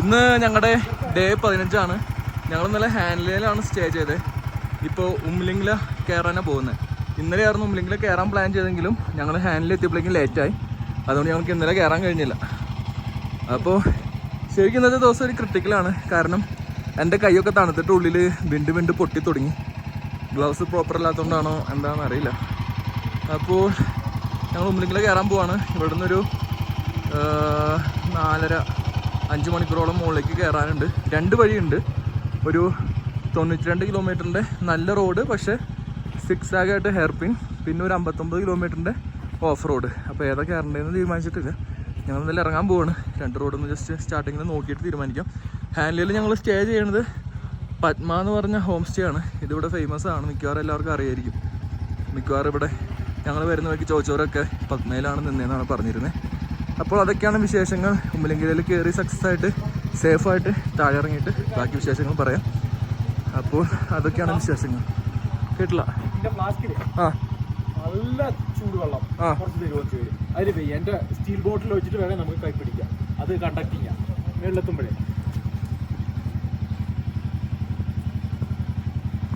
ഇന്ന് ഞങ്ങളുടെ ഡേ 15 ഞങ്ങൾ ഇന്നലെ ഹാൻഡ്ലേയിലാണ് സ്റ്റേ ചെയ്തത്. ഇപ്പോൾ ഉംലിംഗിൽ കയറാനാണ് പോകുന്നത്. ഇന്നലെ ആയിരുന്നു ഉംലിംഗിൽ കയറാൻ പ്ലാൻ ചെയ്തെങ്കിലും ഞങ്ങൾ ഹാൻഡിൽ എത്തിയപ്പോഴേക്കും ലേറ്റായി. അതുകൊണ്ട് ഞങ്ങൾക്ക് ഇന്നലെ കയറാൻ കഴിഞ്ഞില്ല. അപ്പോൾ ശരിക്കും ഇന്നത്തെ ദിവസം ഒരു ക്രിട്ടിക്കലാണ്. കാരണം എൻ്റെ കൈയൊക്കെ തണുത്തിട്ട് ഉള്ളിൽ വിണ്ട് പൊട്ടി തുടങ്ങി. ഗ്ലൗസ് പ്രോപ്പർ അല്ലാത്തതുകൊണ്ടാണോ എന്താണെന്ന് അറിയില്ല. അപ്പോൾ ഞങ്ങൾ ഉംലിംഗിൽ കയറാൻ പോവാണ്. ഇവിടെ നിന്നൊരു 4.5 മണിക്കൂറോളം മുകളിലേക്ക് കയറാനുണ്ട്. 2 വഴിയുണ്ട്. ഒരു 92 കിലോമീറ്ററിൻ്റെ നല്ല റോഡ്, പക്ഷേ 6 ആയിട്ട് ഹെയർ പിൻ, പിന്നെ ഒരു 59 കിലോമീറ്ററിൻ്റെ ഓഫ് റോഡ്. അപ്പോൾ ഏതാ കയറേണ്ടതെന്ന് തീരുമാനിച്ചിട്ടില്ല. ഞങ്ങൾ ഇന്നലെ ഇറങ്ങാൻ പോവാണ്. 2 റോഡൊന്ന് ജസ്റ്റ് സ്റ്റാർട്ടിങ്ങിൽ നോക്കിയിട്ട് തീരുമാനിക്കാം. ഹാൻഡ്ലിയിൽ ഞങ്ങൾ സ്റ്റേ ചെയ്യണത് പത്മ എന്ന് പറഞ്ഞ ഹോം സ്റ്റേ ആണ്. ഇതിവിടെ ഫേമസ് ആണ്, മിക്കവാറും എല്ലാവർക്കും അറിയായിരിക്കും. മിക്കവാറും ഇവിടെ ഞങ്ങൾ വരുന്ന വഴിക്ക് ചോദിച്ചവരൊക്കെ പത്മയിലാണ് നിന്നതെന്നാണ് പറഞ്ഞിരുന്നത്. അപ്പോൾ അതൊക്കെയാണ് വിശേഷങ്ങൾ. ഉമ്മലിംഗിലയിൽ കയറി സക്സസ് ആയിട്ട് സേഫായിട്ട് താഴെ ഇറങ്ങിയിട്ട് ബാക്കി വിശേഷങ്ങൾ പറയാം. അപ്പോൾ അതൊക്കെയാണ് വിശേഷങ്ങൾ. കേട്ടില്ല? ആ, നല്ല ചൂടുവെള്ളം കുറച്ച് തരുമോ? അതിൽ എൻ്റെ സ്റ്റീൽ ബോട്ടിൽ വെച്ചിട്ട് വേണേൽ നമുക്ക് കൈ പിടിക്കാം. അത് കണ്ടക്ട് ചെയ്യാം മേളിലെത്തുമ്പോഴേ.